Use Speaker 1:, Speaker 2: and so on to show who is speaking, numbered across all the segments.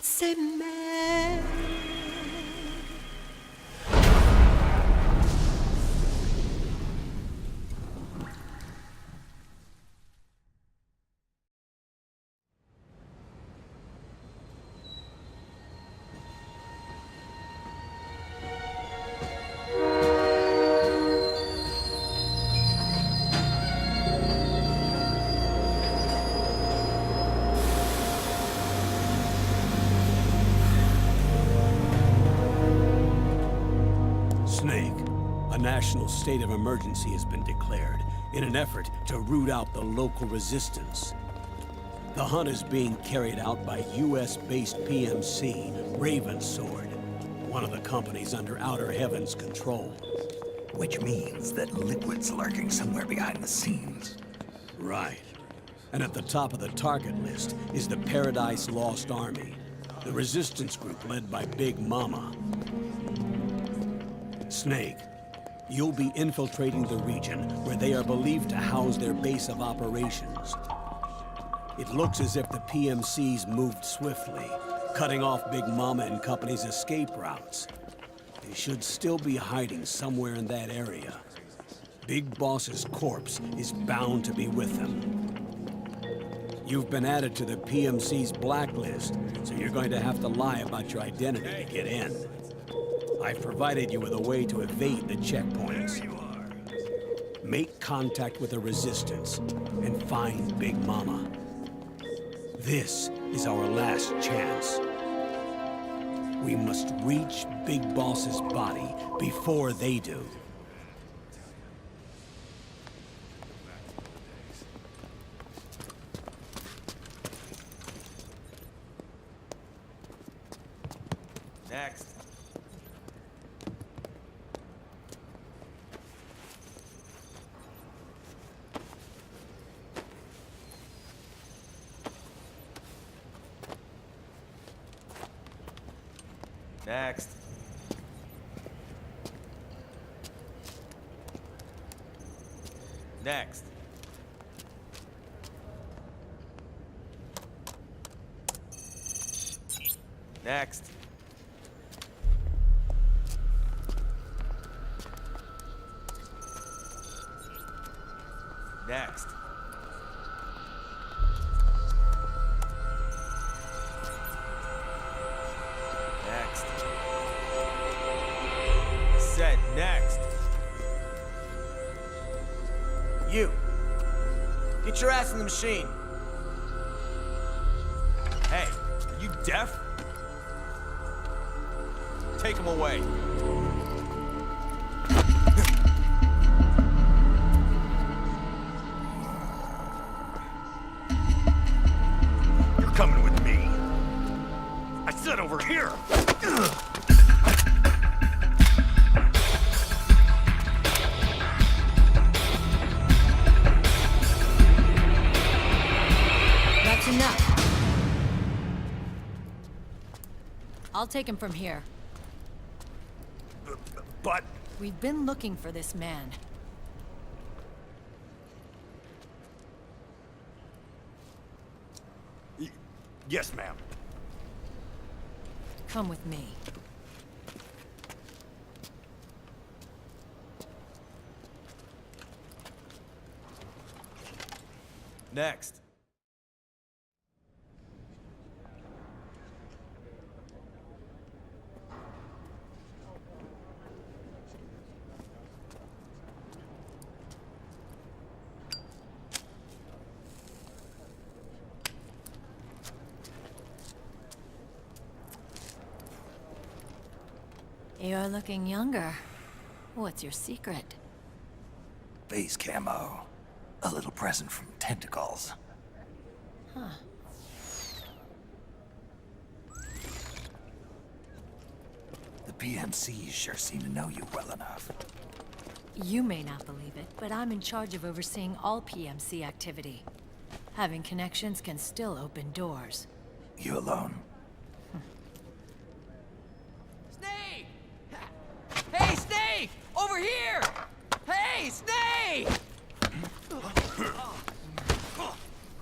Speaker 1: C'est mad.
Speaker 2: Snake, a national state of emergency has been declared in an effort to root out the local resistance. The hunt is being carried out by US-based PMC, Ravensword, one of the companies under Outer Heaven's control.
Speaker 3: Which means that Liquid's lurking somewhere behind the scenes.
Speaker 2: Right. And at the top of the target list is the Paradise Lost Army, the resistance group led by Big Mama. Snake, you'll be infiltrating the region where they are believed to house their base of operations. It looks as if the PMCs moved swiftly, cutting off Big Mama and company's escape routes. They should still be hiding somewhere in that area. Big Boss's corpse is bound to be with them. You've been added to the PMC's blacklist, so you're going to have to lie about your identity to get in. I've provided you with a way to evade the checkpoints. Make contact with the Resistance and find Big Mama. This is our last chance. We must reach Big Boss's body before they do.
Speaker 4: Next. Next. Next. Next. Next. Next. Said next. You. Get your ass in the machine. Hey, are you deaf? Take him away.
Speaker 3: You're coming with me. I said over here.
Speaker 5: That's enough. I'll take him from here.
Speaker 3: But...
Speaker 5: We've been looking for this man.
Speaker 3: Yes, ma'am.
Speaker 5: Come with me.
Speaker 4: Next.
Speaker 5: You're looking younger. What's your secret?
Speaker 3: Base camo. A little present from Tentacles.
Speaker 5: Huh.
Speaker 3: The PMCs sure seem to know you well enough.
Speaker 5: You may not believe it, but I'm in charge of overseeing all PMC activity. Having connections can still open doors.
Speaker 3: You alone?
Speaker 1: Snake! Hey, Snake! Over here! Hey, Snake!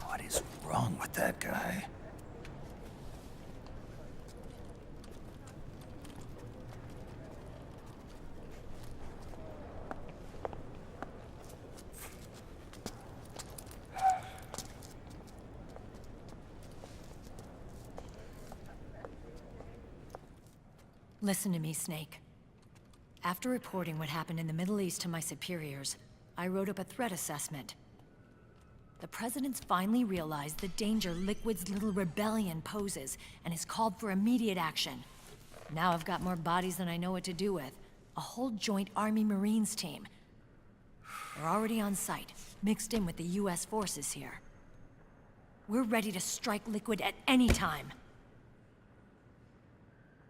Speaker 3: What is wrong with that guy?
Speaker 5: Listen to me, Snake. After reporting what happened in the Middle East to my superiors, I wrote up a threat assessment. The President's finally realized the danger Liquid's little rebellion poses and has called for immediate action. Now I've got more bodies than I know what to do with. A whole joint Army-Marines team. They're already on site, mixed in with the US forces here. We're ready to strike Liquid at any time.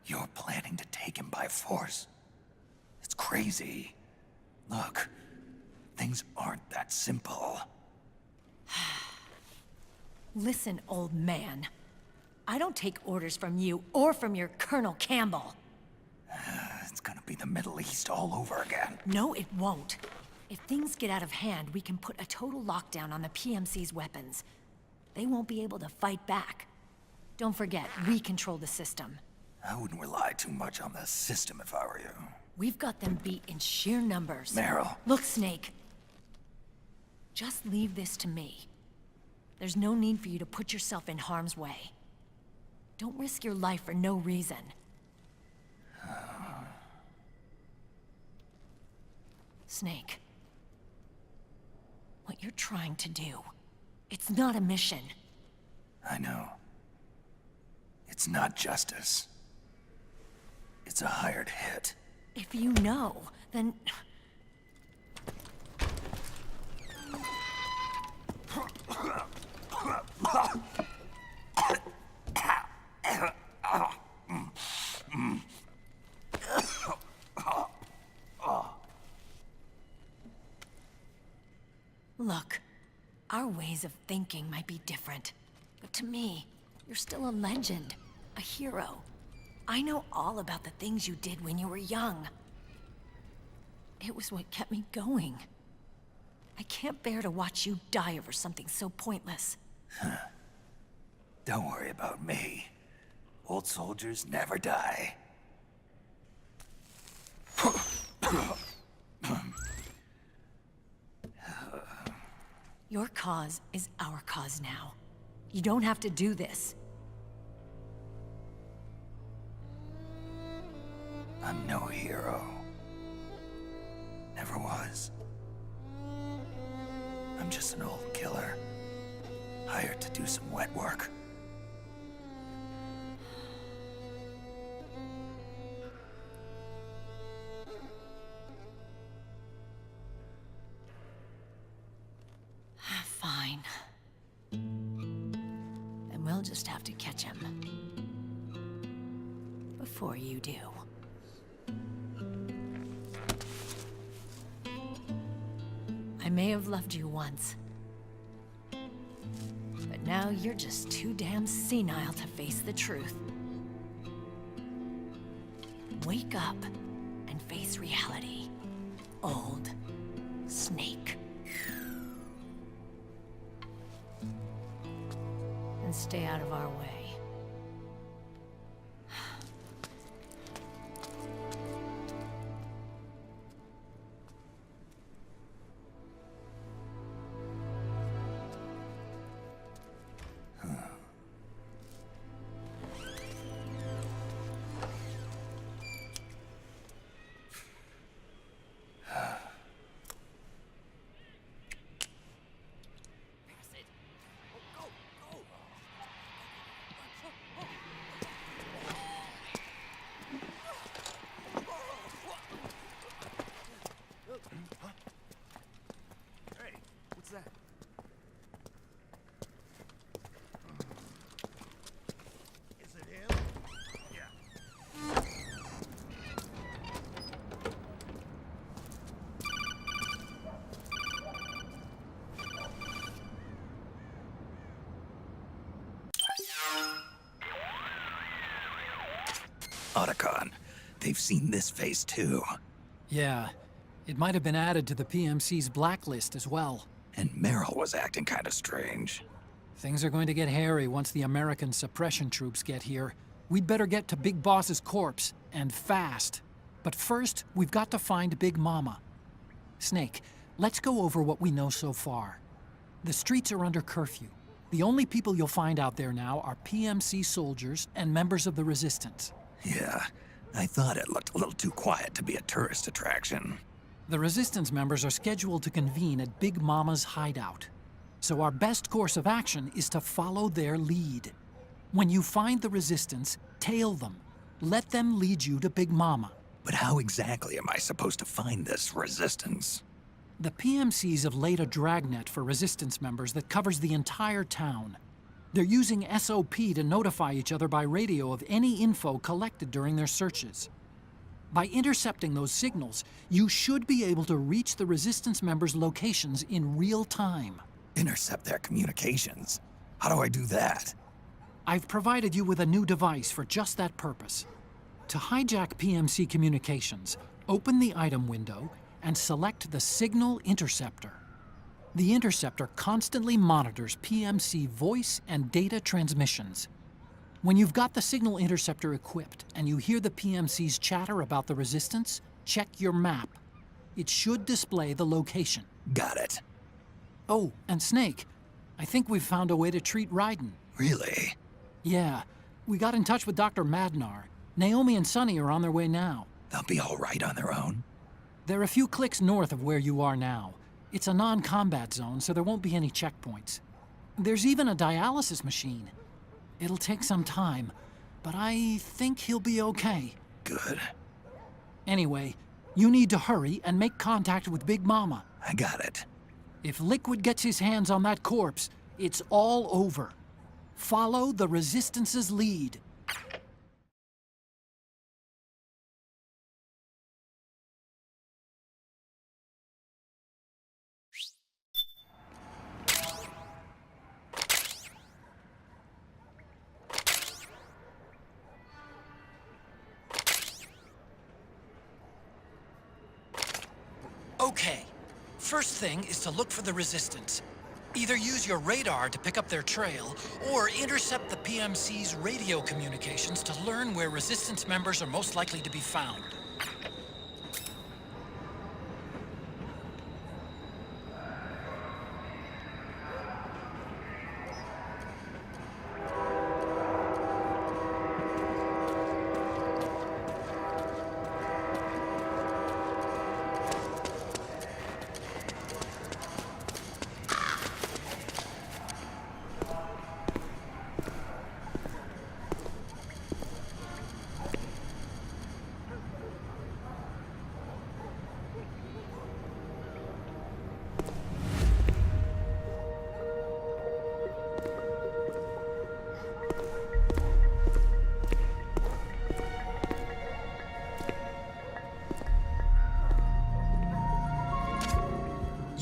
Speaker 3: You're planning to take him by force? It's crazy. Look, things aren't that simple.
Speaker 5: Listen, old man. I don't take orders from you or from your Colonel Campbell.
Speaker 3: It's gonna be the Middle East all over again.
Speaker 5: No, it won't. If things get out of hand, we can put a total lockdown on the PMC's weapons. They won't be able to fight back. Don't forget, we control the system.
Speaker 3: I wouldn't rely too much on the system if I were you.
Speaker 5: We've got them beat in sheer numbers.
Speaker 3: Meryl.
Speaker 5: Look, Snake. Just leave this to me. There's no need for you to put yourself in harm's way. Don't risk your life for no reason. Snake. What you're trying to do, it's not a mission.
Speaker 3: I know. It's not justice. It's a hired hit.
Speaker 5: If you know, then... Look, our ways of thinking might be different, but to me, you're still a legend, a hero. I know all about the things you did when you were young. It was what kept me going. I can't bear to watch you die over something so pointless.
Speaker 3: Don't worry about me. Old soldiers never die.
Speaker 5: Your cause is our cause now. You don't have to do this.
Speaker 3: I'm no hero. Never was. I'm just an old killer, hired to do some wet work.
Speaker 5: Fine. Then we'll just have to catch him. Before you do. I may have loved you once. But now you're just too damn senile to face the truth. Wake up and face reality. Old Snake. And stay out of our way.
Speaker 4: Hey, what's that?
Speaker 3: Is it him?
Speaker 4: Yeah.
Speaker 3: Otacon, they've seen this face too.
Speaker 6: Yeah, it might have been added to the PMC's blacklist as well.
Speaker 3: And Meryl was acting kind of strange.
Speaker 6: Things are going to get hairy once the American suppression troops get here. We'd better get to Big Boss's corpse, and fast. But first, we've got to find Big Mama. Snake, let's go over what we know so far. The streets are under curfew. The only people you'll find out there now are PMC soldiers and members of the Resistance.
Speaker 3: Yeah, I thought it looked a little too quiet to be a tourist attraction.
Speaker 6: The Resistance members are scheduled to convene at Big Mama's hideout. So our best course of action is to follow their lead. When you find the Resistance, tail them. Let them lead you to Big Mama.
Speaker 3: But how exactly am I supposed to find this Resistance?
Speaker 6: The PMCs have laid a dragnet for Resistance members that covers the entire town. They're using SOP to notify each other by radio of any info collected during their searches. By intercepting those signals, you should be able to reach the Resistance members' locations in real time.
Speaker 3: Intercept their communications? How do I do that?
Speaker 6: I've provided you with a new device for just that purpose. To hijack PMC communications, open the item window and select the Signal Interceptor. The interceptor constantly monitors PMC voice and data transmissions. When you've got the Signal Interceptor equipped and you hear the PMC's chatter about the Resistance, check your map. It should display the location.
Speaker 3: Got it.
Speaker 6: Oh, and Snake, I think we've found a way to treat Raiden.
Speaker 3: Really?
Speaker 6: Yeah, we got in touch with Dr. runneR. Naomi and Sonny are on their way now.
Speaker 3: They'll be all right on their own?
Speaker 6: They're a few clicks north of where you are now. It's a non-combat zone, so there won't be any checkpoints. There's even a dialysis machine. It'll take some time, but I think he'll be okay.
Speaker 3: Good.
Speaker 6: Anyway, you need to hurry and make contact with Big Mama.
Speaker 3: I got it.
Speaker 6: If Liquid gets his hands on that corpse, it's all over. Follow the Resistance's lead. Okay, first thing is to look for the Resistance. Either use your radar to pick up their trail, or intercept the PMC's radio communications to learn where Resistance members are most likely to be found.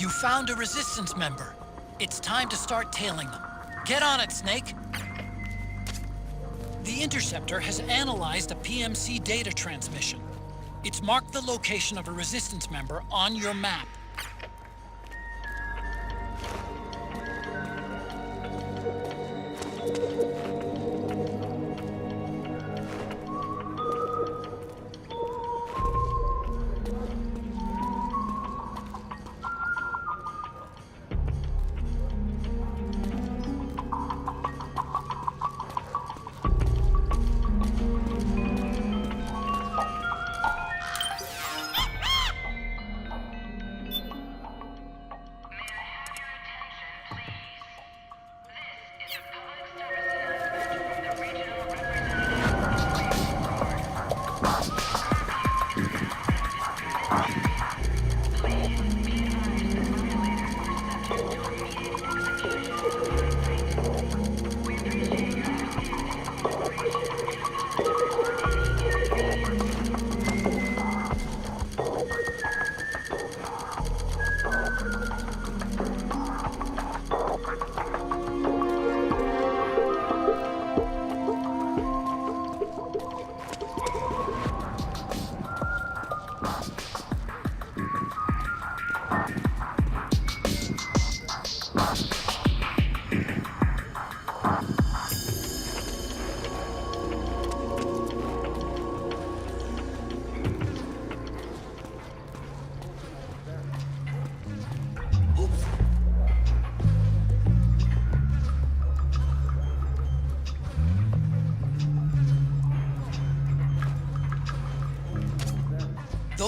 Speaker 6: You found a Resistance member. It's time to start tailing them. Get on it, Snake. The Interceptor has analyzed a PMC data transmission. It's marked the location of a Resistance member on your map.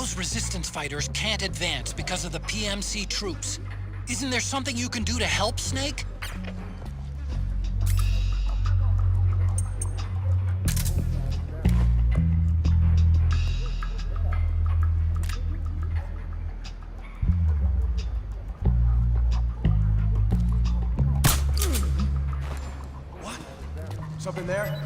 Speaker 6: Those resistance fighters can't advance because of the PMC troops. Isn't there something you can do to help, Snake?
Speaker 4: What? Something there?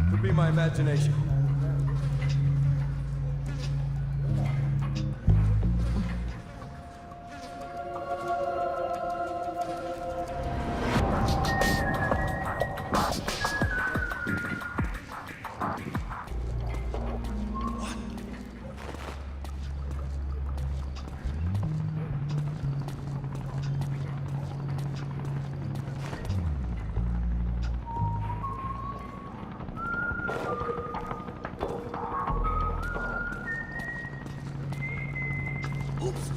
Speaker 4: Could be my imagination. Oops.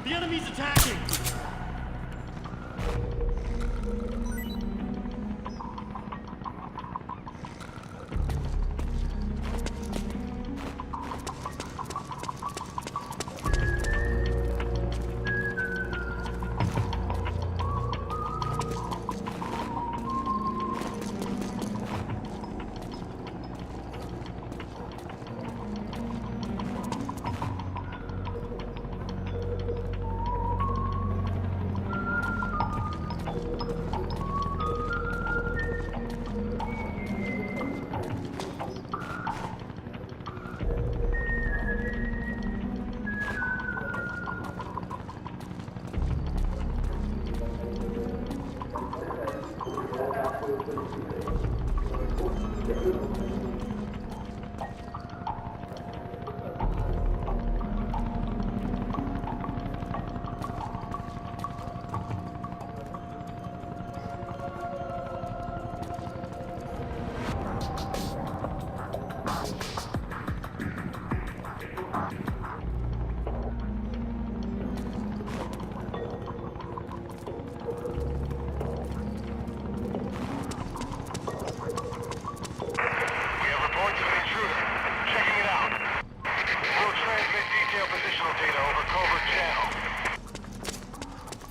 Speaker 7: The enemy's attacking!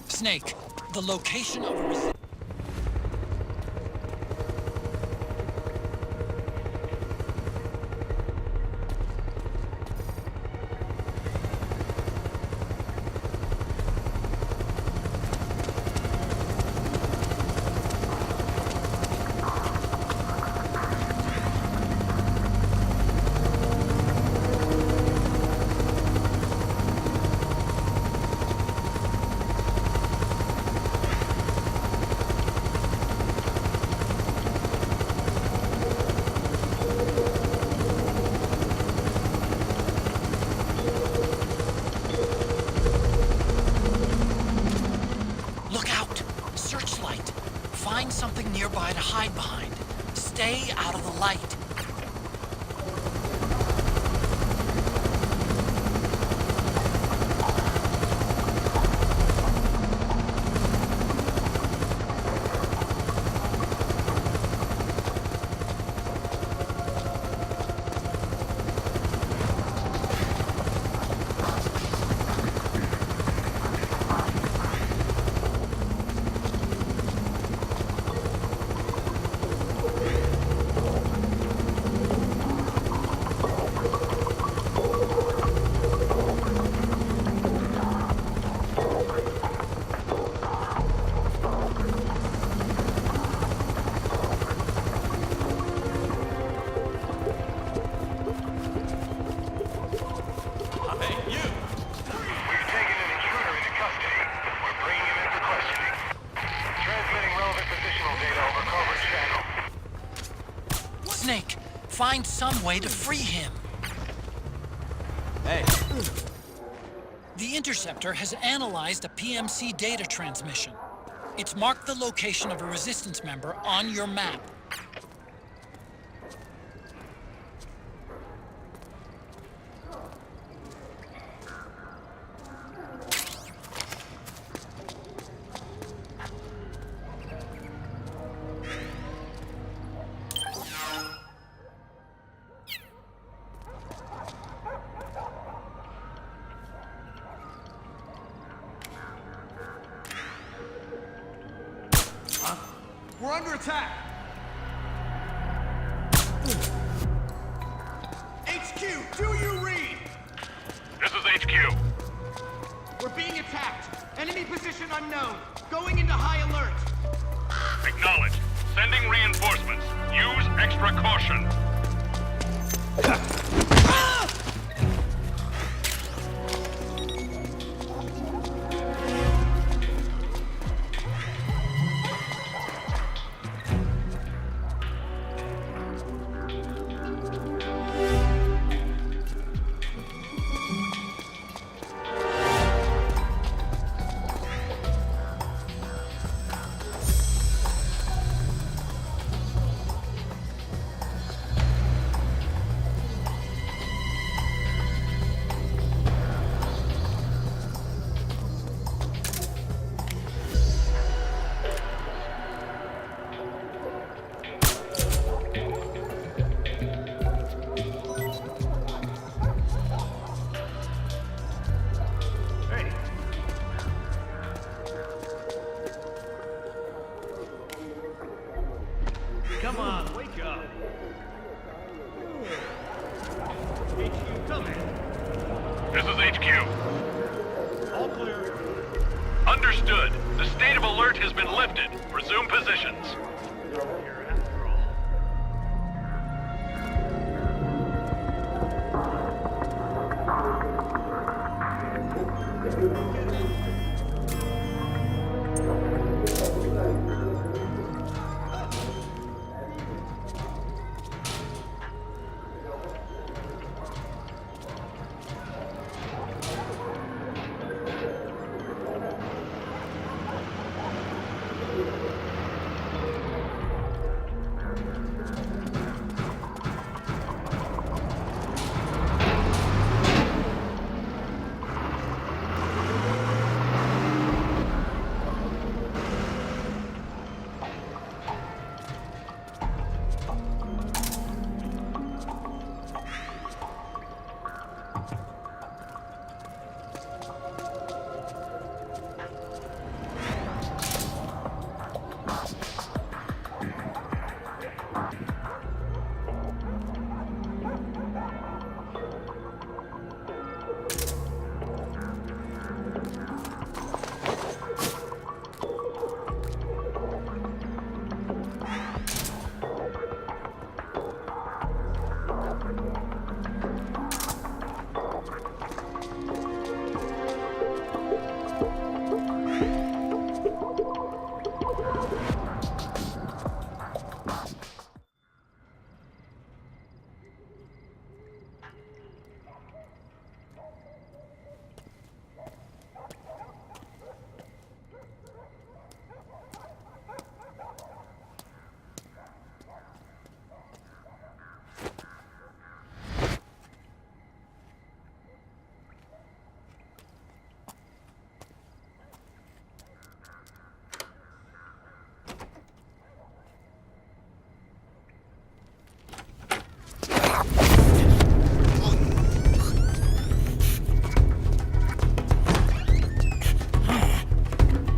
Speaker 6: Snake, the location of a resistance... Find something nearby to hide behind. Stay out of the light. Snake, find some way to free him.
Speaker 4: Hey,
Speaker 6: The Interceptor has analyzed a PMC data transmission. It's marked the location of a Resistance member on your map.
Speaker 7: We're under attack! HQ, do you read?
Speaker 8: This is HQ.
Speaker 7: We're being attacked. Enemy position unknown. Going into high alert.
Speaker 8: Acknowledge. Sending reinforcements. Use extra caution.
Speaker 7: Come on, wake up. HQ, come in.
Speaker 8: This is HQ.
Speaker 7: All clear.
Speaker 8: Understood. The state of alert has been lifted. Resume positions.
Speaker 7: Here after all.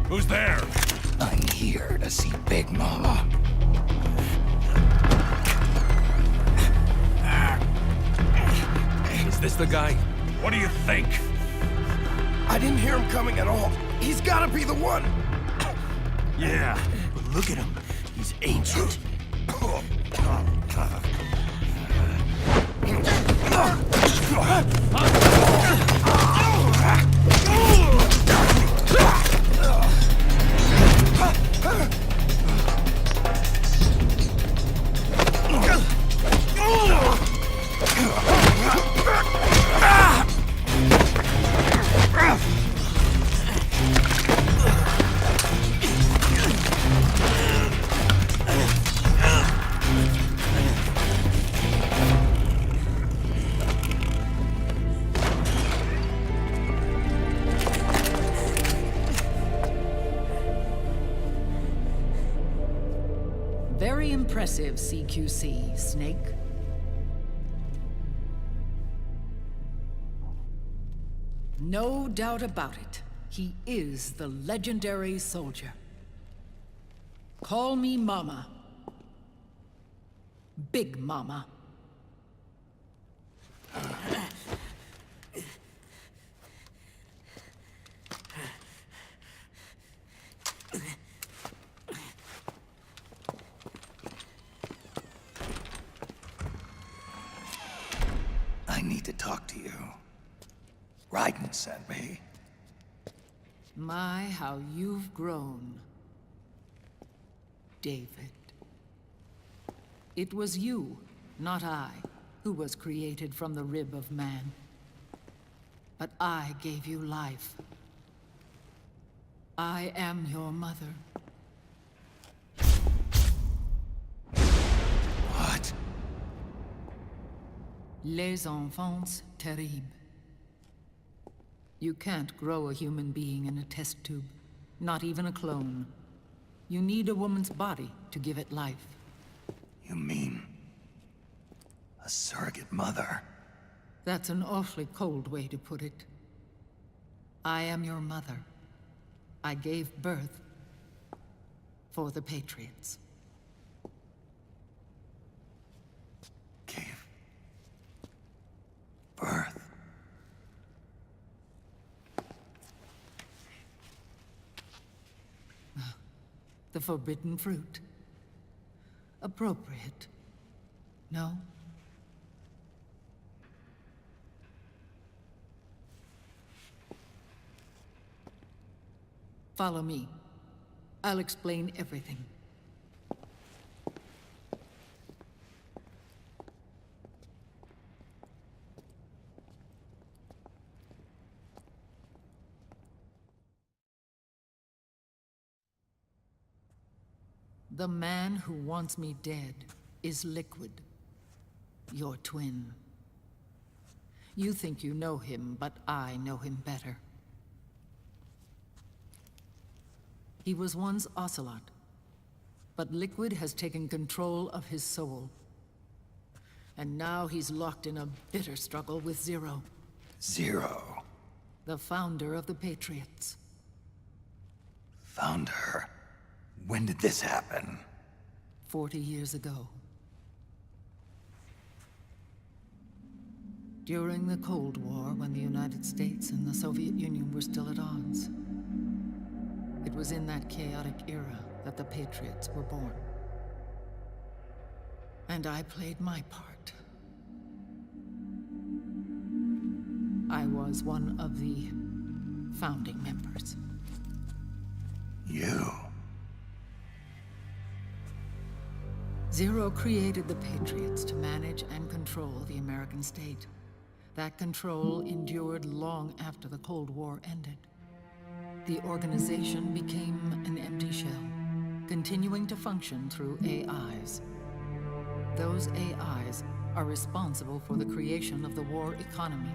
Speaker 8: Who's there?
Speaker 3: I'm here to see Big Mama.
Speaker 8: Is this the guy? What do you think?
Speaker 4: I didn't hear him coming at all. He's gotta be the one.
Speaker 8: Yeah, but look at him. He's ancient.
Speaker 9: Very impressive, CQC, Snake. No doubt about it. He is the legendary soldier. Call me Mama. Big Mama.
Speaker 3: I need to talk to you. Raiden sent me.
Speaker 9: My, how you've grown, David. It was you, not I, who was created from the rib of man. But I gave you life. I am your mother.
Speaker 3: What?
Speaker 9: Les enfants terribles. You can't grow a human being in a test tube, not even a clone. You need a woman's body to give it life.
Speaker 3: You mean... a surrogate mother?
Speaker 9: That's an awfully cold way to put it. I am your mother. I gave birth for the Patriots.
Speaker 3: Gave... birth?
Speaker 9: The forbidden fruit. Appropriate. No? Follow me. I'll explain everything. The man who wants me dead is Liquid, your twin. You think you know him, but I know him better. He was once Ocelot, but Liquid has taken control of his soul. And now he's locked in a bitter struggle with Zero.
Speaker 3: Zero?
Speaker 9: The founder of the Patriots.
Speaker 3: Founder? When did this happen?
Speaker 9: 40 years ago. During the Cold War, when the United States and the Soviet Union were still at odds. It was in that chaotic era that the Patriots were born. And I played my part. I was one of the founding members.
Speaker 3: You?
Speaker 9: Zero created the Patriots to manage and control the American state. That control endured long after the Cold War ended. The organization became an empty shell, continuing to function through AIs. Those AIs are responsible for the creation of the war economy,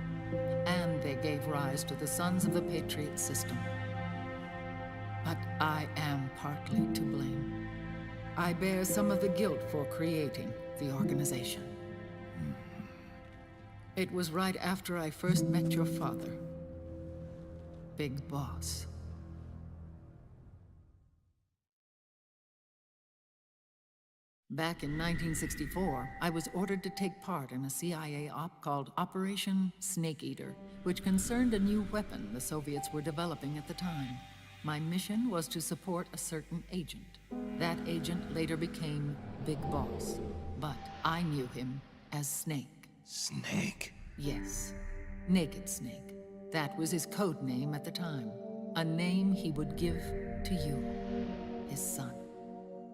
Speaker 9: and they gave rise to the Sons of the Patriot system. But I am partly to blame. I bear some of the guilt for creating the organization. It was right after I first met your father, Big Boss. Back in 1964, I was ordered to take part in a CIA op called Operation Snake Eater, which concerned a new weapon the Soviets were developing at the time. My mission was to support a certain agent. That agent later became Big Boss, but I knew him as Snake.
Speaker 3: Snake?
Speaker 9: Yes, Naked Snake. That was his code name at the time. A name he would give to you, his son.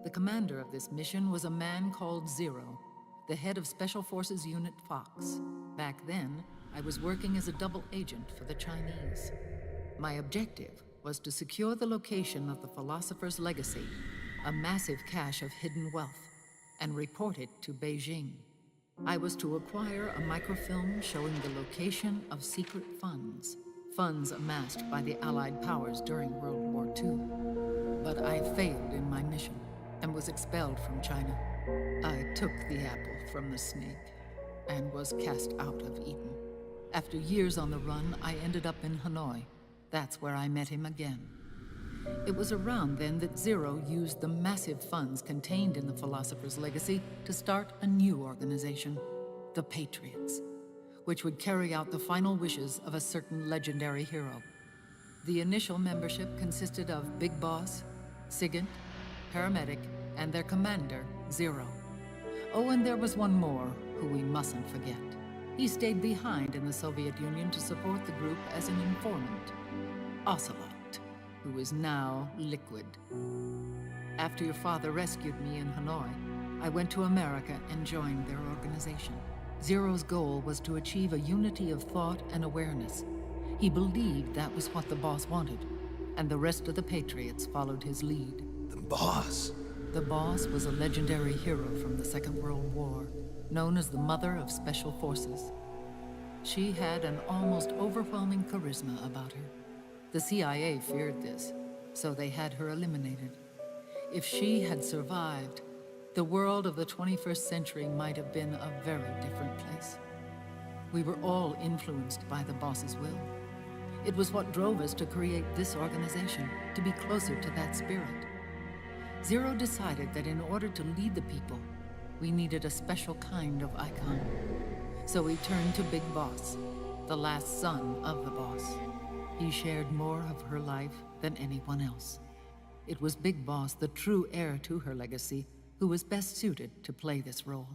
Speaker 9: The commander of this mission was a man called Zero, the head of Special Forces Unit Fox. Back then, I was working as a double agent for the Chinese. My objective was to secure the location of the Philosopher's Legacy, a massive cache of hidden wealth, and report it to Beijing. I was to acquire a microfilm showing the location of secret funds, funds amassed by the Allied powers during World War II. But I failed in my mission. and was expelled from China. I took the apple from the snake and was cast out of Eden. After years on the run, I ended up in Hanoi. That's where I met him again. It was around then that Zero used the massive funds contained in the Philosopher's Legacy to start a new organization, the Patriots, which would carry out the final wishes of a certain legendary hero. The initial membership consisted of Big Boss, Sigint, Paramedic, and their commander, Zero. Oh, and there was one more who we mustn't forget. He stayed behind in the Soviet Union to support the group as an informant, Ocelot, who is now Liquid. After your father rescued me in Hanoi, I went to America and joined their organization. Zero's goal was to achieve a unity of thought and awareness. He believed that was what the boss wanted, and the rest of the Patriots followed his lead.
Speaker 3: The boss?
Speaker 9: The boss was a legendary hero from the Second World War, known as the Mother of Special Forces. She had an almost overwhelming charisma about her. The CIA feared this, so they had her eliminated. If she had survived, the world of the 21st century might have been a very different place. We were all influenced by the boss's will. It was what drove us to create this organization, to be closer to that spirit. Zero decided that in order to lead the people, we needed a special kind of icon. So he turned to Big Boss, the last son of the boss. He shared more of her life than anyone else. It was Big Boss, the true heir to her legacy, who was best suited to play this role.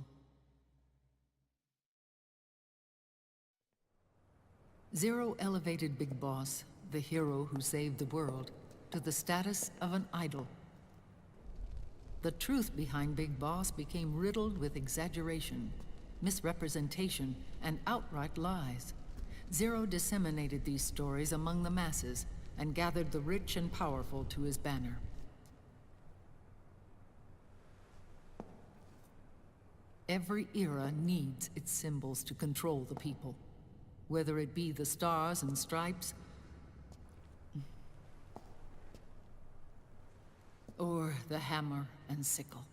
Speaker 9: Zero elevated Big Boss, the hero who saved the world, to the status of an idol. The truth behind Big Boss became riddled with exaggeration, misrepresentation, and outright lies. Zero disseminated these stories among the masses and gathered the rich and powerful to his banner. Every era needs its symbols to control the people, whether it be the stars and stripes, or the hammer and sickle.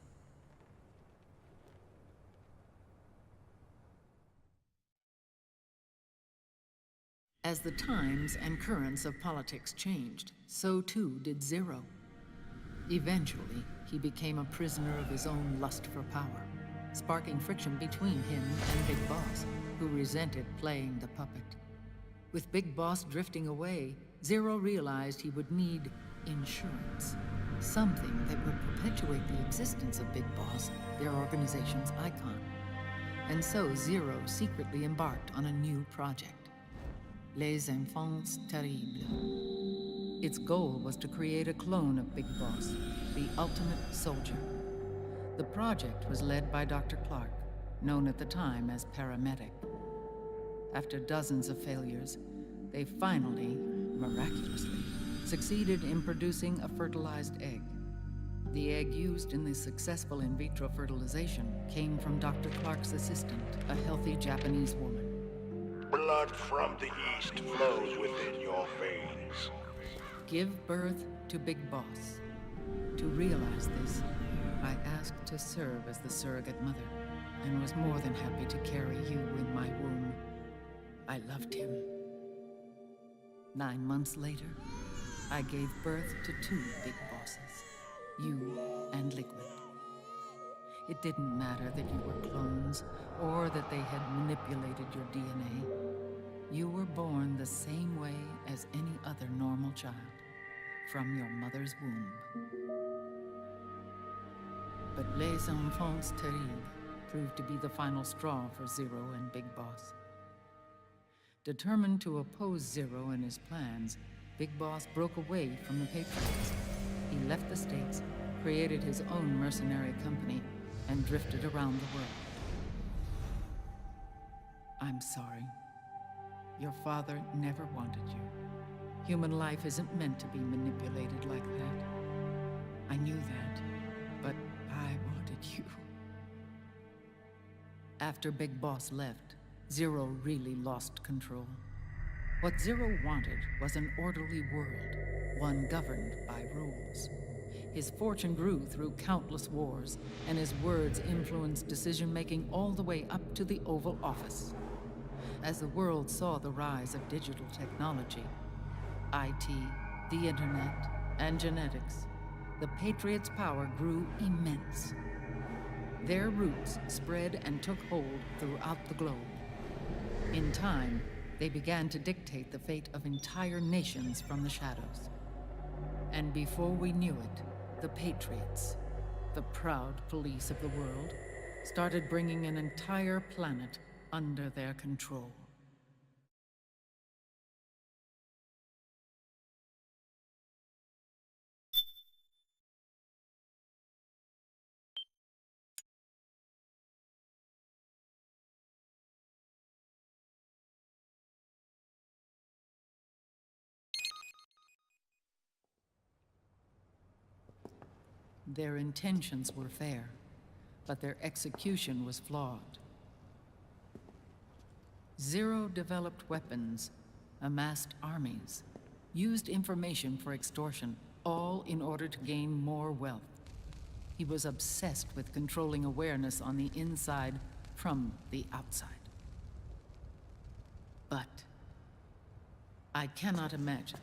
Speaker 9: As the times and currents of politics changed, so too did Zero. Eventually, he became a prisoner of his own lust for power, sparking friction between him and Big Boss, who resented playing the puppet. With Big Boss drifting away, Zero realized he would need insurance. Something that would perpetuate the existence of Big Boss, their organization's icon. And so Zero secretly embarked on a new project, Les Enfants Terribles. Its goal was to create a clone of Big Boss, the ultimate soldier. The project was led by Dr. Clark, known at the time as Paramedic. After dozens of failures, they finally, miraculously, succeeded in producing a fertilized egg. The egg used in the successful in vitro fertilization came from Dr. Clark's assistant, a healthy Japanese woman.
Speaker 10: Blood from the east flows within your veins.
Speaker 9: Give birth to Big Boss. To realize this, I asked to serve as the surrogate mother, and was more than happy to carry you in my womb. I loved him. 9 months later, I gave birth to 2 Big Bosses, you and Liquid. It didn't matter that you were clones, or that they had manipulated your DNA. You were born the same way as any other normal child, from your mother's womb. But Les Enfants Terribles proved to be the final straw for Zero and Big Boss. Determined to oppose Zero and his plans, Big Boss broke away from the Patriots. He left the States, created his own mercenary company, and drifted around the world. I'm sorry. Your father never wanted you. Human life isn't meant to be manipulated like that. I knew that, but I wanted you. After Big Boss left, Zero really lost control. What Zero wanted was an orderly world, one governed by rules. His fortune grew through countless wars, and his words influenced decision-making all the way up to the Oval Office. As the world saw the rise of digital technology, IT, the internet, and genetics, the Patriots' power grew immense. Their roots spread and took hold throughout the globe. In time, they began to dictate the fate of entire nations from the shadows. And before we knew it, the Patriots, the proud police of the world, started bringing an entire planet under their control. Their intentions were fair, but their execution was flawed. Zero developed weapons, amassed armies, used information for extortion, all in order to gain more wealth. He was obsessed with controlling awareness on the inside from the outside. But I cannot imagine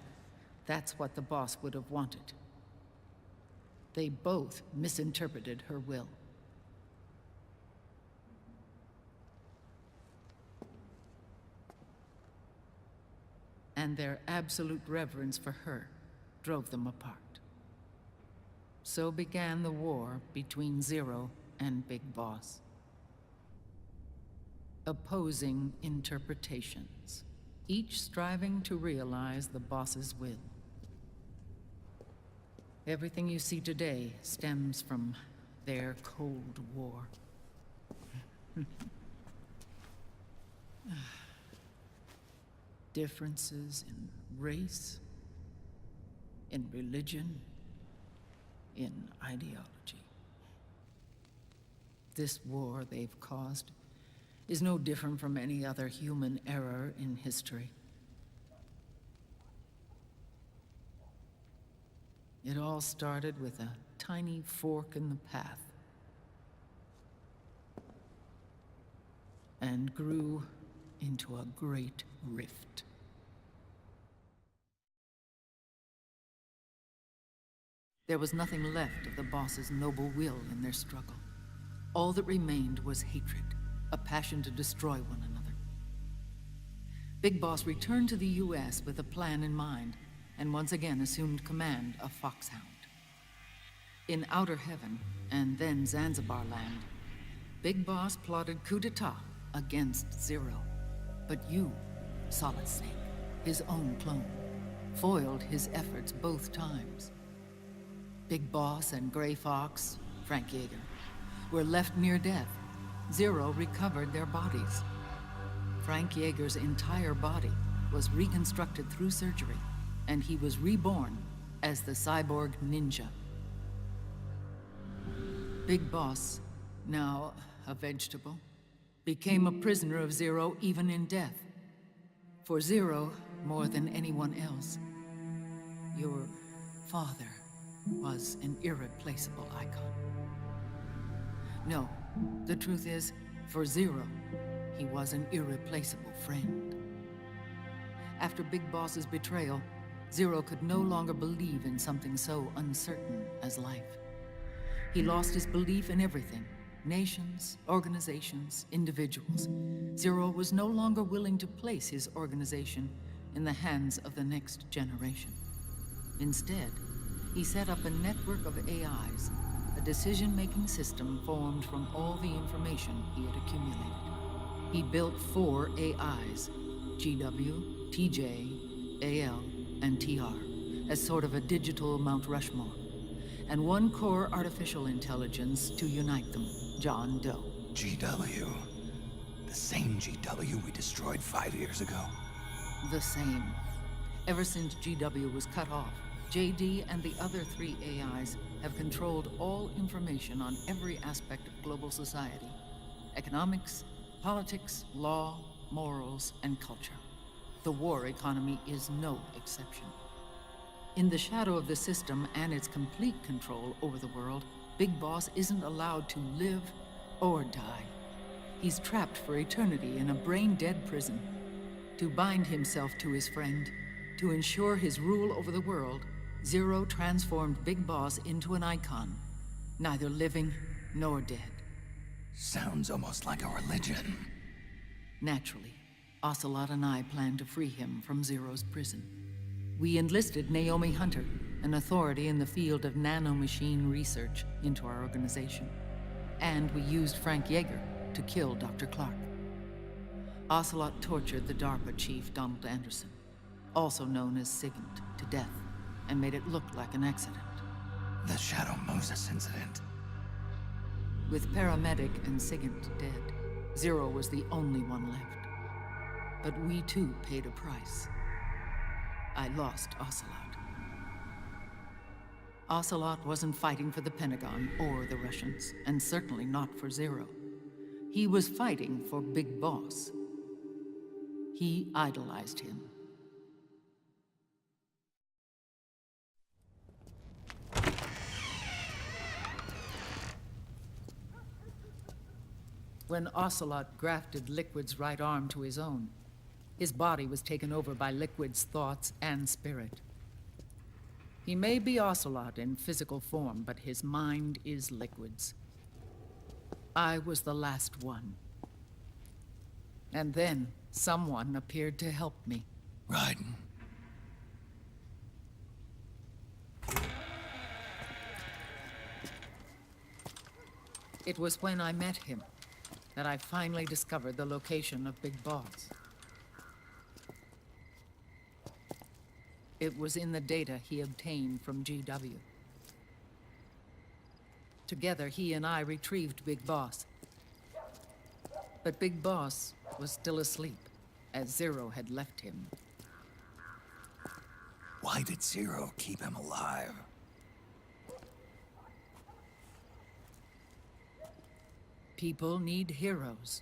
Speaker 9: that's what the boss would have wanted. They both misinterpreted her will. And their absolute reverence for her drove them apart. So began the war between Zero and Big Boss. Opposing interpretations, each striving to realize the boss's will. Everything you see today stems from their Cold War. Differences in race, in religion, in ideology. This war they've caused is no different from any other human error in history. It all started with a tiny fork in the path and grew into a great rift. There was nothing left of the boss's noble will in their struggle. All that remained was hatred, a passion to destroy one another. Big Boss returned to the US with a plan in mind, and once again assumed command of Foxhound. In Outer Heaven, and then Zanzibar Land, Big Boss plotted coup d'etat against Zero. But you, Solid Snake, his own clone, foiled his efforts both times. Big Boss and Gray Fox, Frank Yeager, were left near death. Zero recovered their bodies. Frank Yeager's entire body was reconstructed through surgery, and he was reborn as the cyborg ninja. Big Boss, now a vegetable, became a prisoner of Zero even in death. For Zero, more than anyone else, your father was an irreplaceable icon. No, the truth is, for Zero, he was an irreplaceable friend. After Big Boss's betrayal, Zero could no longer believe in something so uncertain as life. He lost his belief in everything. Nations, organizations, individuals. Zero was no longer willing to place his organization in the hands of the next generation. Instead, he set up a network of AIs, a decision-making system formed from all the information he had accumulated. He built 4 AIs, GW, TJ, AL, and TR, as sort of a digital Mount Rushmore, and 1 core artificial intelligence to unite them, John Doe.
Speaker 3: GW. The same GW we destroyed 5 years ago.
Speaker 9: The same. Ever since GW was cut off, JD and the other 3 AIs have controlled all information on every aspect of global society. Economics, politics, law, morals, and culture. The war economy is no exception. In the shadow of the system and its complete control over the world, Big Boss isn't allowed to live or die. He's trapped for eternity in a brain-dead prison. To bind himself to his friend, to ensure his rule over the world, Zero transformed Big Boss into an icon, neither living nor dead.
Speaker 3: Sounds almost like a religion.
Speaker 9: Naturally, Ocelot and I planned to free him from Zero's prison. We enlisted Naomi Hunter, an authority in the field of nanomachine research, into our organization. And we used Frank Yeager to kill Dr. Clark. Ocelot tortured the DARPA chief, Donald Anderson, also known as Sigint, to death, and made it look like an accident.
Speaker 3: The Shadow Moses incident.
Speaker 9: With paramedic and Sigint dead, Zero was the only one left. But we too paid a price. I lost Ocelot. Ocelot wasn't fighting for the Pentagon or the Russians, and certainly not for Zero. He was fighting for Big Boss. He idolized him. When Ocelot grafted Liquid's right arm to his own, his body was taken over by Liquid's thoughts and spirit. He may be Ocelot in physical form, but his mind is Liquid's. I was the last one. And then someone appeared to help me.
Speaker 3: Raiden.
Speaker 9: It was when I met him that I finally discovered the location of Big Boss. It was in the data he obtained from GW. Together, he and I retrieved Big Boss. But Big Boss was still asleep, as Zero had left him.
Speaker 3: Why did Zero keep him alive?
Speaker 9: People need heroes.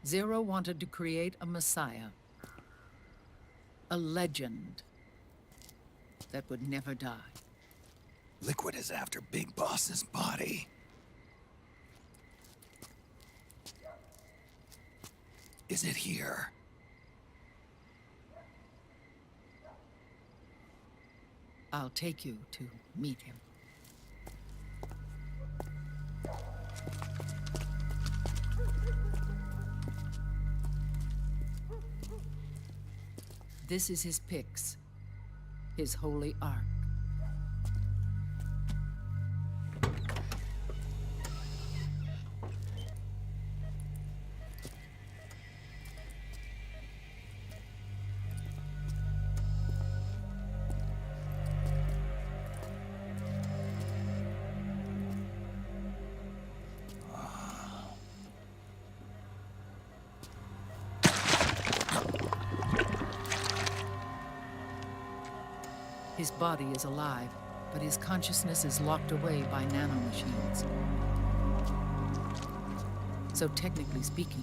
Speaker 9: Zero wanted to create a messiah. A legend that would never die.
Speaker 3: Liquid is after Big Boss's body. Is it here?
Speaker 9: I'll take you to meet him. This is his pyx, his holy ark. His body is alive, but his consciousness is locked away by nanomachines. So technically speaking,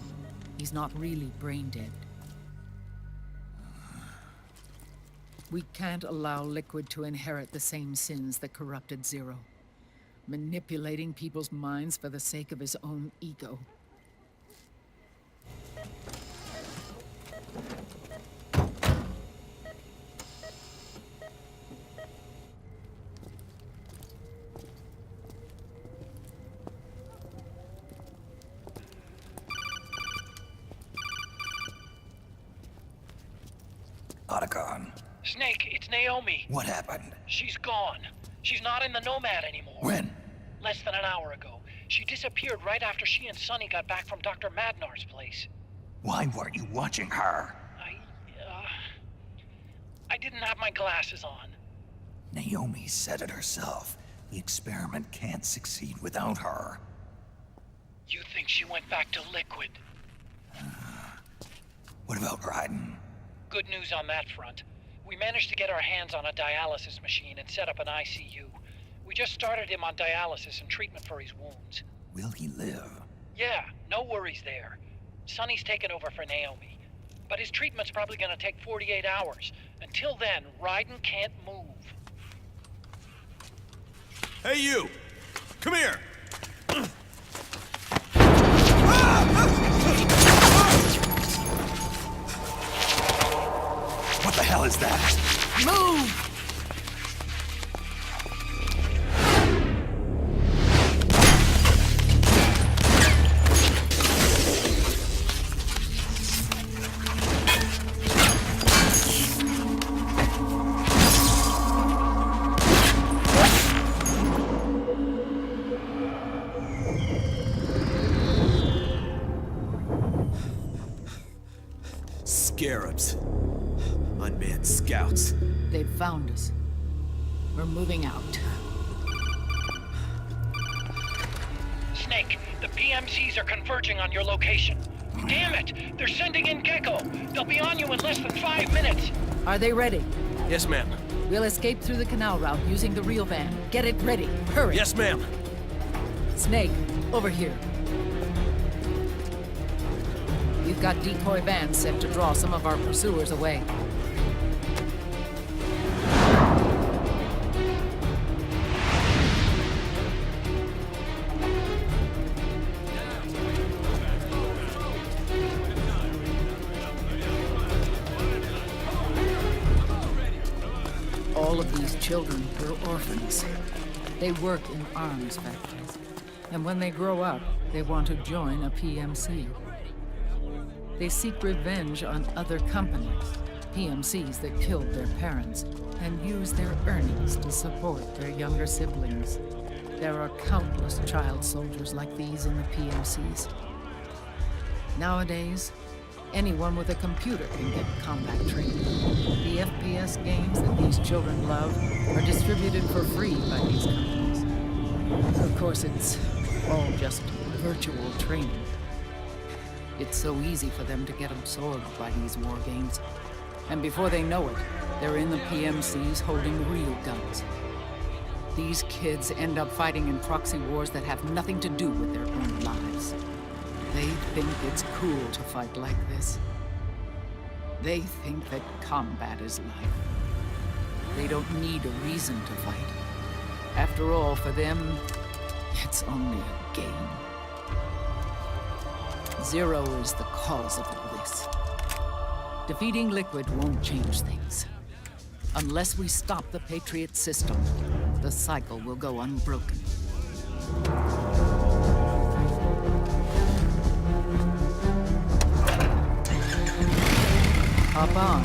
Speaker 9: he's not really brain dead. We can't allow Liquid to inherit the same sins that corrupted Zero, manipulating people's minds for the sake of his own ego.
Speaker 3: Otacon.
Speaker 11: Snake, it's Naomi.
Speaker 3: What happened?
Speaker 11: She's gone. She's not in the Nomad anymore.
Speaker 3: When?
Speaker 11: Less than an hour ago. She disappeared right after she and Sonny got back from Dr. Madnar's place.
Speaker 3: Why weren't you watching her?
Speaker 11: I didn't have my glasses on.
Speaker 3: Naomi said it herself. The experiment can't succeed without her.
Speaker 11: You think she went back to Liquid?
Speaker 3: What about Raiden?
Speaker 11: Good news on that front. We managed to get our hands on a dialysis machine and set up an ICU. We just started him on dialysis and treatment for his wounds.
Speaker 3: Will he live?
Speaker 11: Yeah, no worries there. Sonny's taken over for Naomi. but his treatment's probably gonna take 48 hours. Until then, Raiden can't move.
Speaker 12: Hey, you! Come here!
Speaker 3: What the hell is that?
Speaker 9: Move!
Speaker 12: Scarabs. Unmanned scouts.
Speaker 9: They've found us. We're moving out.
Speaker 11: Snake, the PMCs are converging on your location. Damn it! They're sending in Gecko! They'll be on you in less than 5 minutes!
Speaker 9: Are they ready?
Speaker 12: Yes, ma'am.
Speaker 9: We'll escape through the canal route using the real van. Get it ready. Hurry.
Speaker 12: Yes, ma'am.
Speaker 9: Snake, over here. We've got decoy vans set to draw some of our pursuers away. All of these children were orphans. They work in arms factories. And when they grow up, they want to join a PMC. They seek revenge on other companies, PMCs that killed their parents, and use their earnings to support their younger siblings. There are countless child soldiers like these in the PMCs. Nowadays, anyone with a computer can get combat training. The FPS games that these children love are distributed for free by these companies. Of course, it's all just virtual training. It's so easy for them to get absorbed by these war games. And before they know it, they're in the PMCs holding real guns. These kids end up fighting in proxy wars that have nothing to do with their own lives. They think it's cool to fight like this. They think that combat is life. They don't need a reason to fight. After all, for them, it's only a game. Zero is the cause of all this. Defeating Liquid won't change things. Unless we stop the Patriot system, the cycle will go unbroken. Hop on.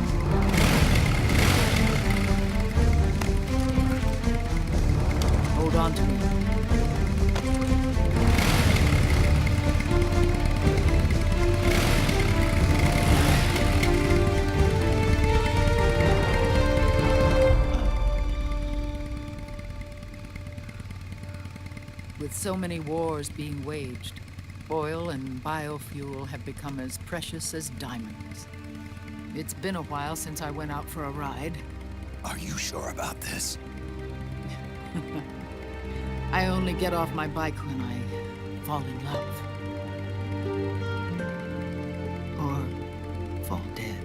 Speaker 9: Hold on to me. With so many wars being waged, oil and biofuel have become as precious as diamonds. It's been a while since I went out for a ride.
Speaker 3: Are you sure about this?
Speaker 9: I only get off my bike when I fall in love. Or fall dead.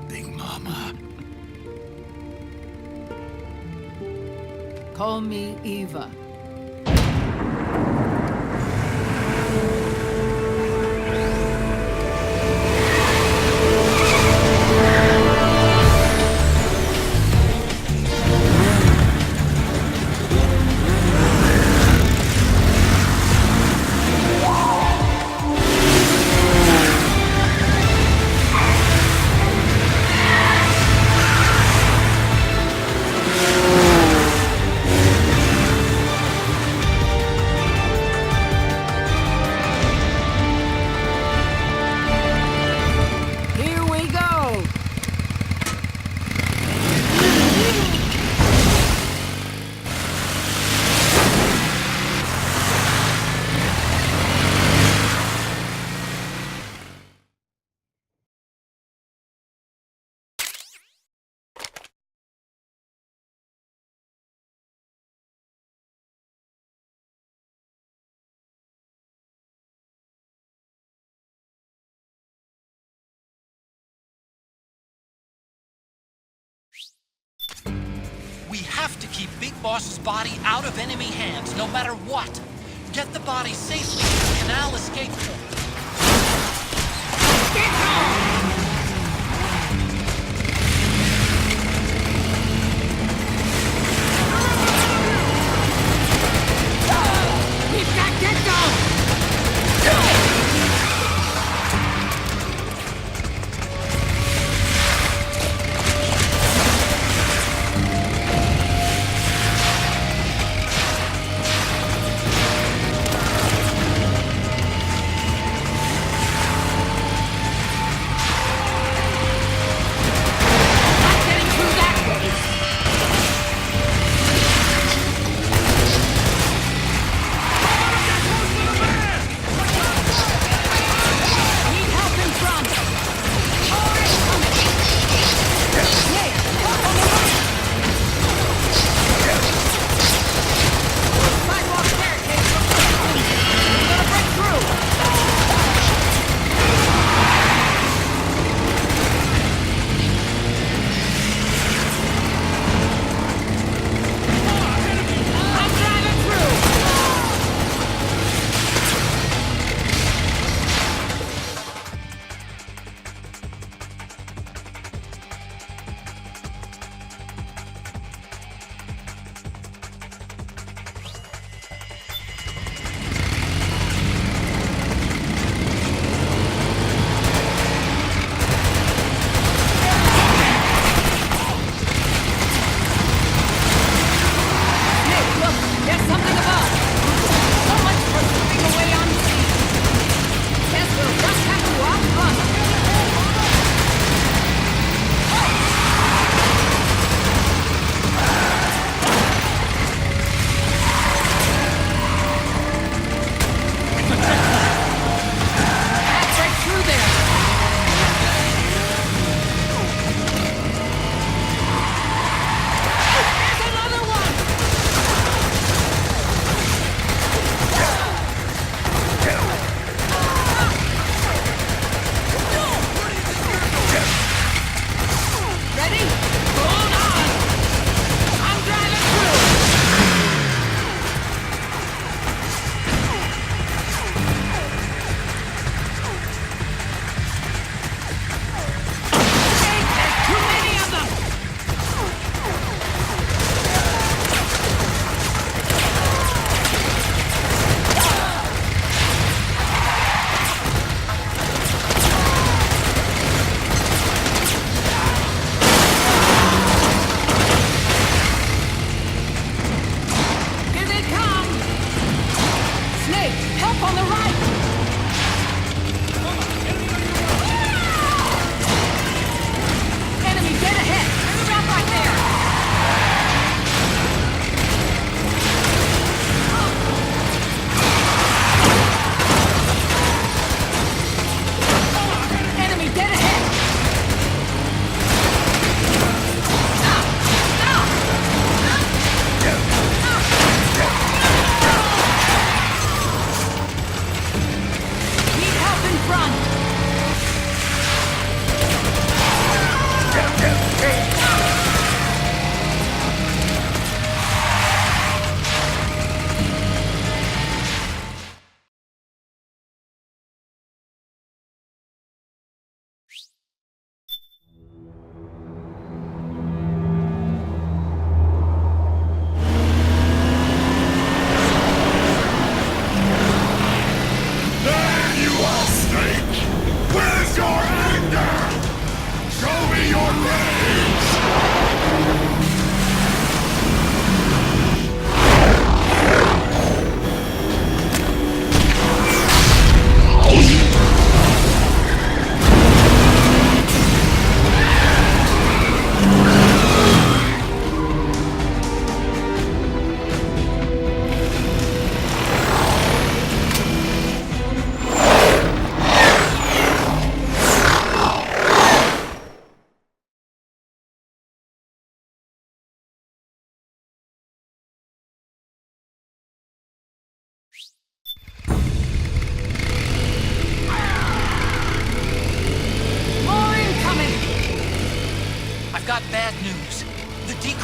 Speaker 3: Big Mama.
Speaker 9: Call me Eva.
Speaker 6: We have to keep Big Boss's body out of enemy hands, no matter what. Get the body safely to the canal escape point. Get home! We've got Get-Go!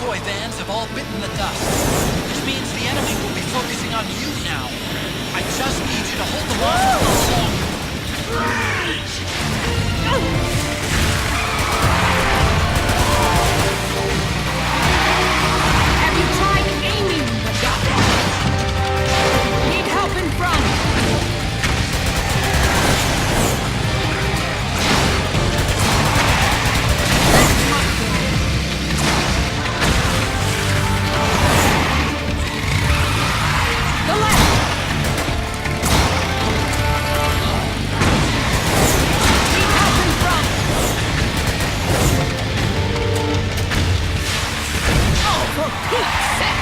Speaker 6: decoy vans have all bitten the dust, which means the enemy will be focusing on you now. I just need you to hold the line a little longer.
Speaker 9: Have you tried aiming the gun? Need help in front. The left. Need help in front. Oh, for Pete's sake!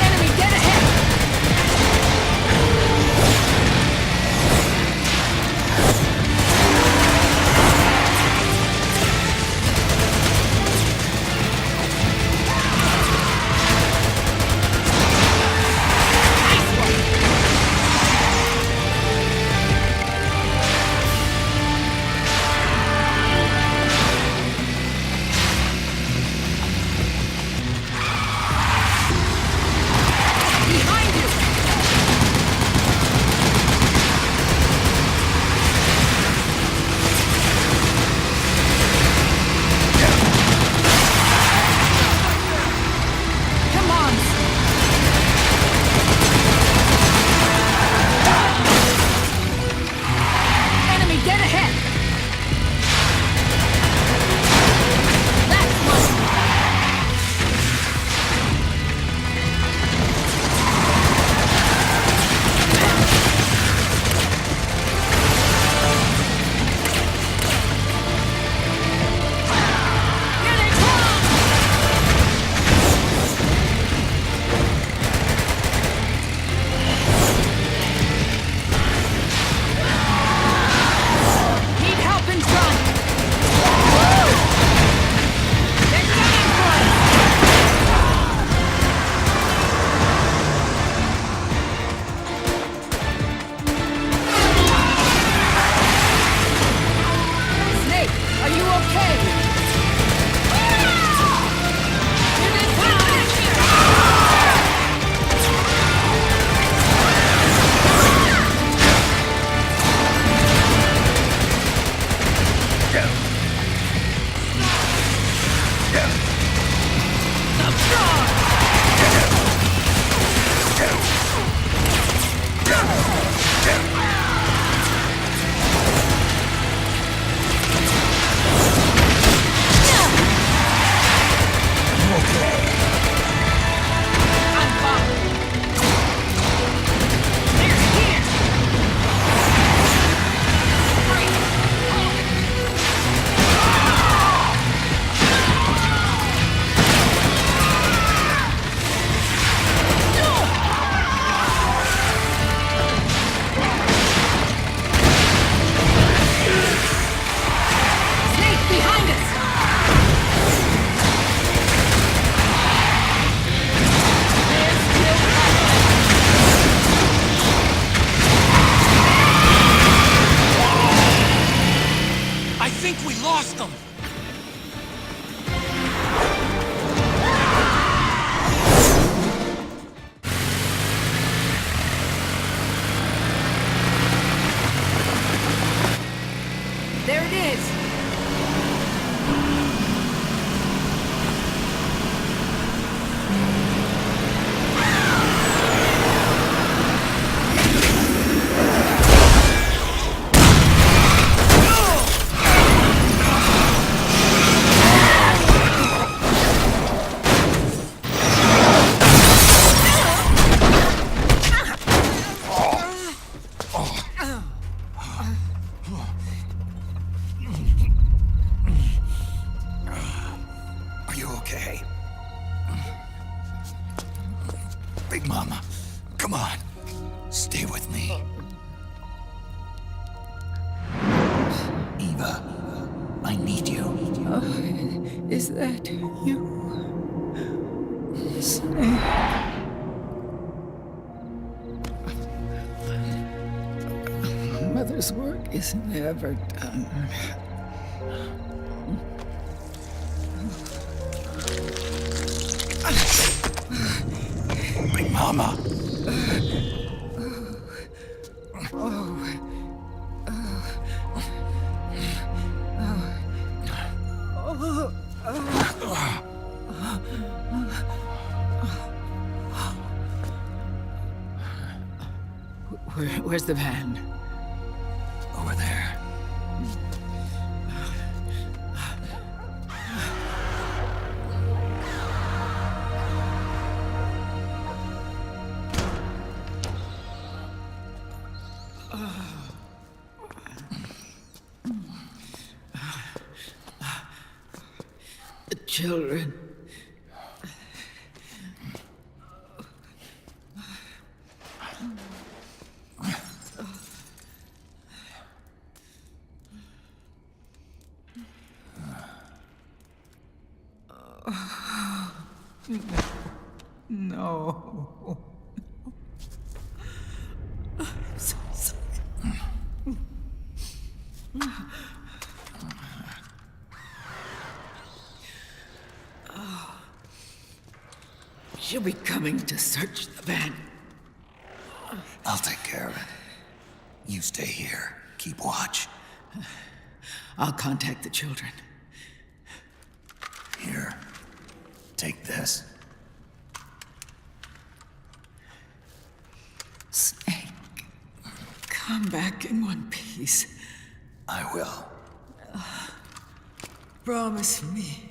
Speaker 9: Enemy dead ahead! Nice one! Behind you! Come on! Enemy dead ahead! That's one! Here they come! Need help in front! They're coming for us! Snake, are you okay? Here they come! I'm fine. They're here. Great. Snake behind us. They're still coming.
Speaker 6: I think we lost them.
Speaker 9: There it is.
Speaker 3: Are you okay? Big Mama, come on. Stay with me. Eva, I need you.
Speaker 9: Is that you? Snake. Mother's work is never done.
Speaker 3: Big Mama.
Speaker 9: Where's the van?
Speaker 3: Over there.
Speaker 9: The children. No. I'm so sorry. She'll be coming to search the van.
Speaker 3: I'll take care of it. You stay here. Keep watch.
Speaker 9: I'll contact the children.
Speaker 3: Here. Take this.
Speaker 9: Snake, come back in one piece.
Speaker 3: I will.
Speaker 9: Promise me.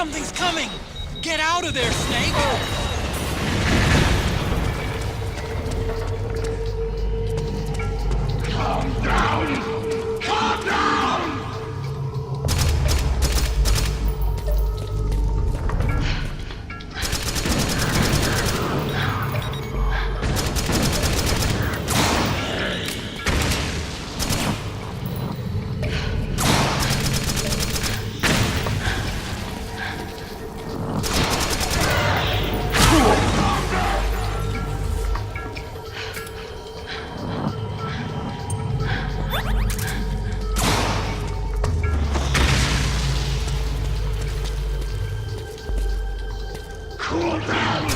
Speaker 6: Something's coming! Get out of there, Snake!
Speaker 10: Calm down! Calm down! Cool down!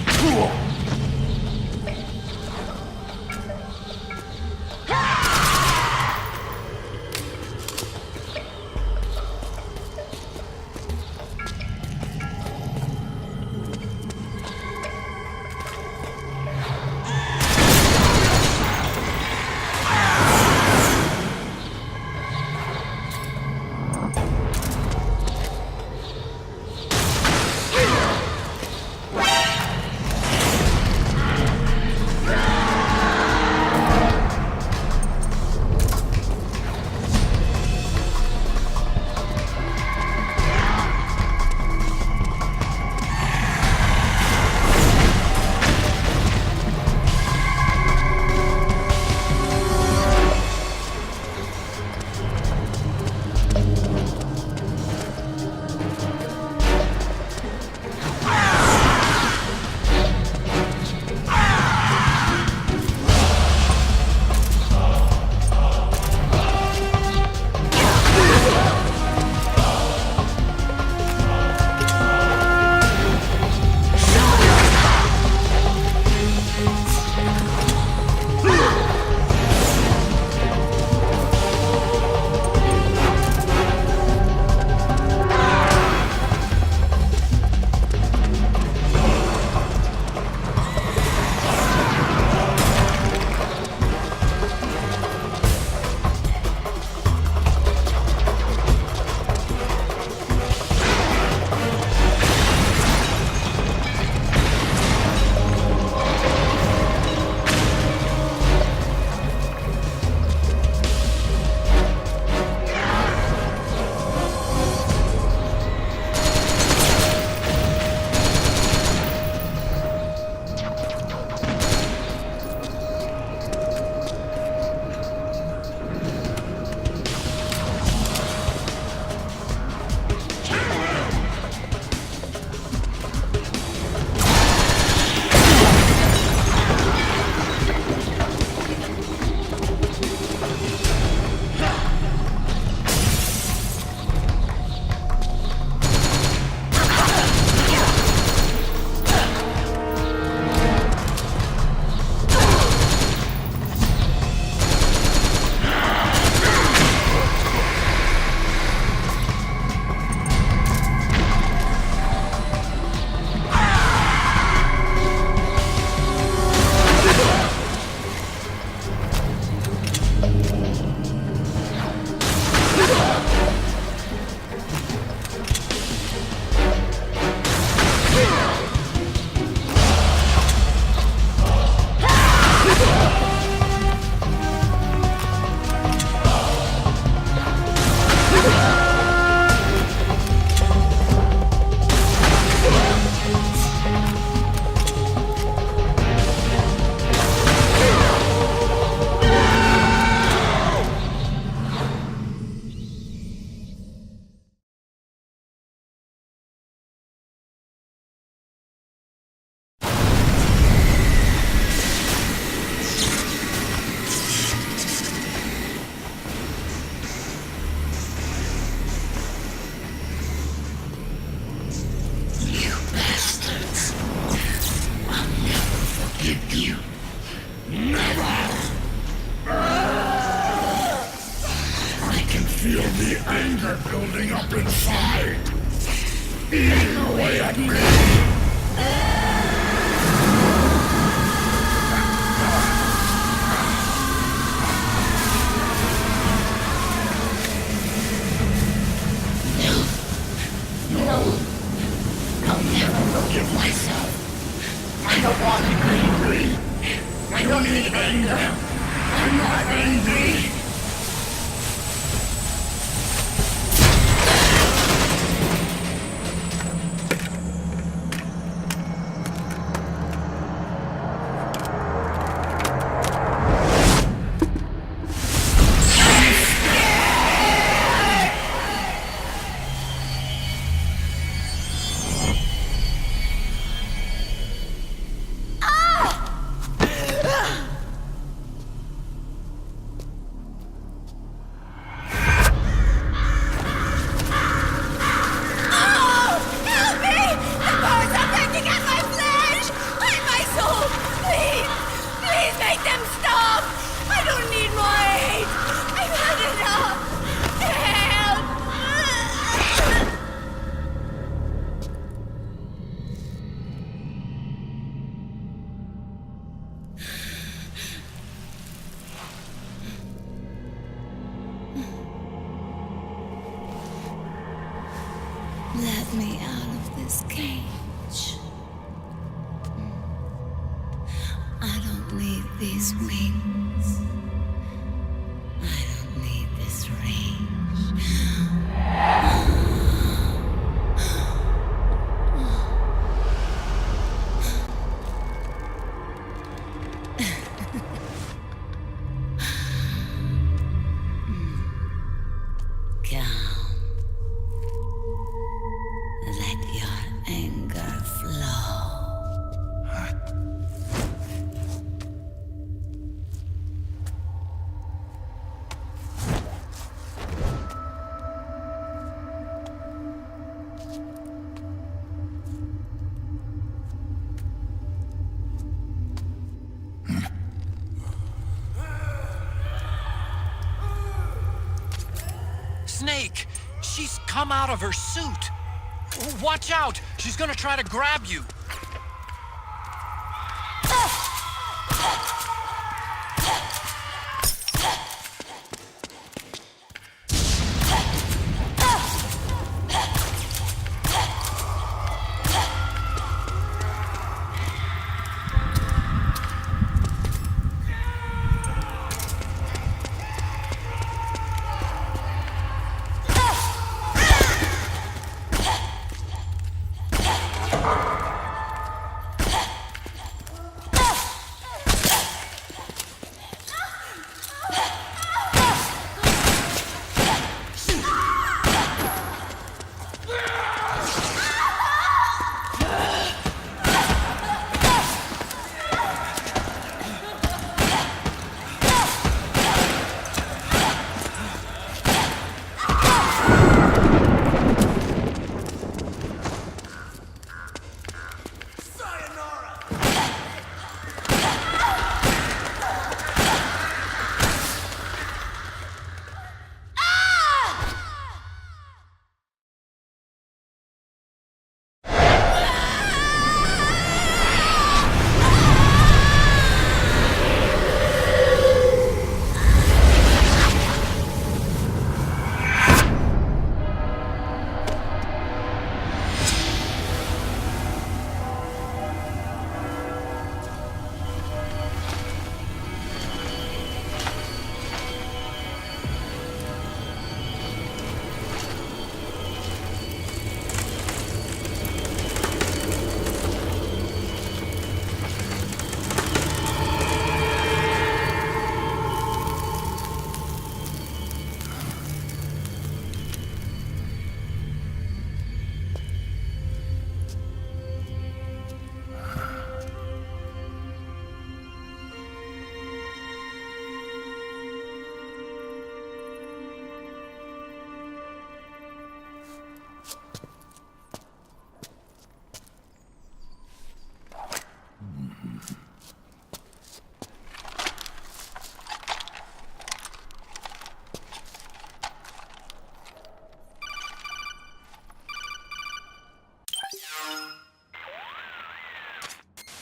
Speaker 10: Cool!
Speaker 13: feel the anger building up inside, eating away at me. don't want to be angry. I don't need anger. I'm not angry.
Speaker 14: Let me out of this cage. I don't need these wings. I don't need this range. Calm. Let your anger flow.
Speaker 6: Snake! She's come out of her suit! Watch out! She's gonna try to grab you!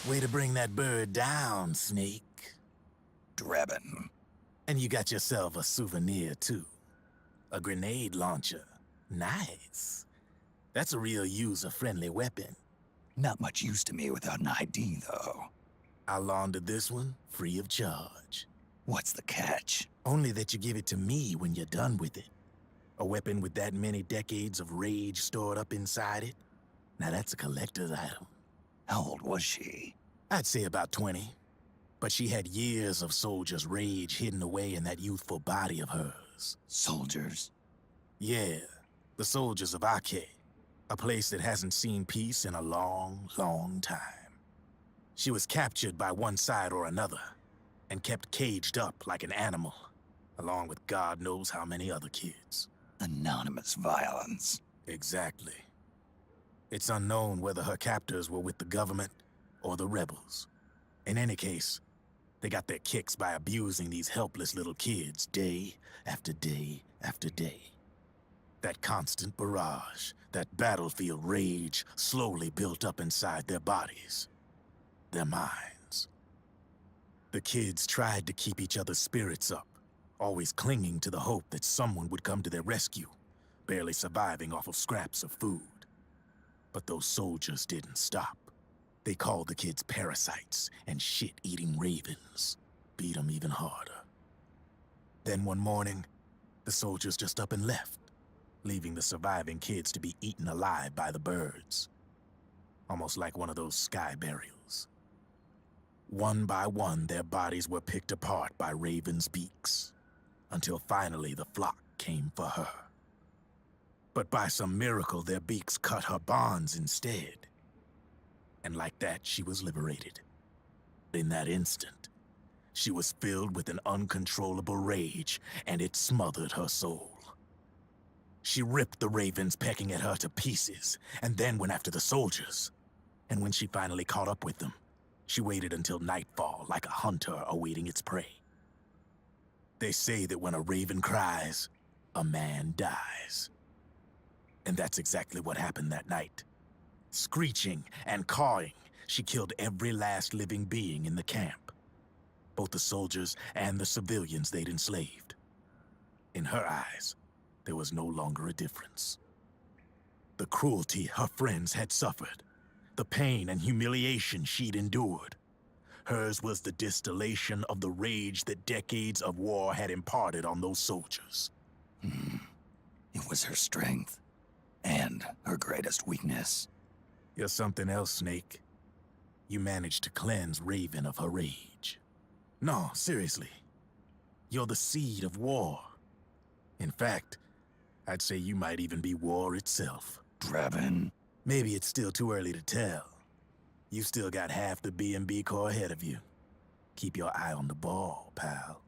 Speaker 15: Way to bring that bird down, Snake.
Speaker 3: Drabbin'.
Speaker 15: And you got yourself a souvenir, too. A grenade launcher. Nice. That's a real user-friendly weapon.
Speaker 3: Not much use to me without an ID, though.
Speaker 15: I'll launder this one free of charge.
Speaker 3: What's the catch?
Speaker 15: Only that you give it to me when you're done with it. A weapon with that many decades of rage stored up inside it? Now that's a collector's item.
Speaker 3: How old was she?
Speaker 15: I'd say about 20. But she had years of soldiers' rage hidden away in that youthful body of hers.
Speaker 3: Soldiers?
Speaker 15: Yeah, the soldiers of Ake. A place that hasn't seen peace in a long, long time. She was captured by one side or another, and kept caged up like an animal, along with God knows how many other kids.
Speaker 3: Anonymous violence.
Speaker 15: Exactly. It's unknown whether her captors were with the government or the rebels. In any case, they got their kicks by abusing these helpless little kids day after day after day. That constant barrage, that battlefield rage slowly built up inside their bodies, their minds. The kids tried to keep each other's spirits up, always clinging to the hope that someone would come to their rescue, barely surviving off of scraps of food. But those soldiers didn't stop. They called the kids parasites and shit-eating ravens, beat them even harder. Then one morning, the soldiers just up and left, leaving the surviving kids to be eaten alive by the birds. Almost like one of those sky burials. One by one, their bodies were picked apart by ravens' beaks, until finally the flock came for her. But by some miracle, their beaks cut her bonds instead. And like that, she was liberated. In that instant, she was filled with an uncontrollable rage, and it smothered her soul. She ripped the ravens pecking at her to pieces, and then went after the soldiers. And when she finally caught up with them, she waited until nightfall like a hunter awaiting its prey. They say that when a raven cries, a man dies. And that's exactly what happened that night. Screeching and cawing, she killed every last living being in the camp. Both the soldiers and the civilians they'd enslaved. In her eyes, there was no longer a difference. The cruelty her friends had suffered, the pain and humiliation she'd endured. Hers was the distillation of the rage that decades of war had imparted on those soldiers.
Speaker 3: It was her strength, and her greatest weakness.
Speaker 15: You're something else, Snake. You managed to cleanse Raven of her rage. No, seriously. You're the seed of war. In fact, I'd say you might even be war itself.
Speaker 3: Draven?
Speaker 15: Maybe it's still too early to tell. You still got half the B&B Corps ahead of you. Keep your eye on the ball, pal.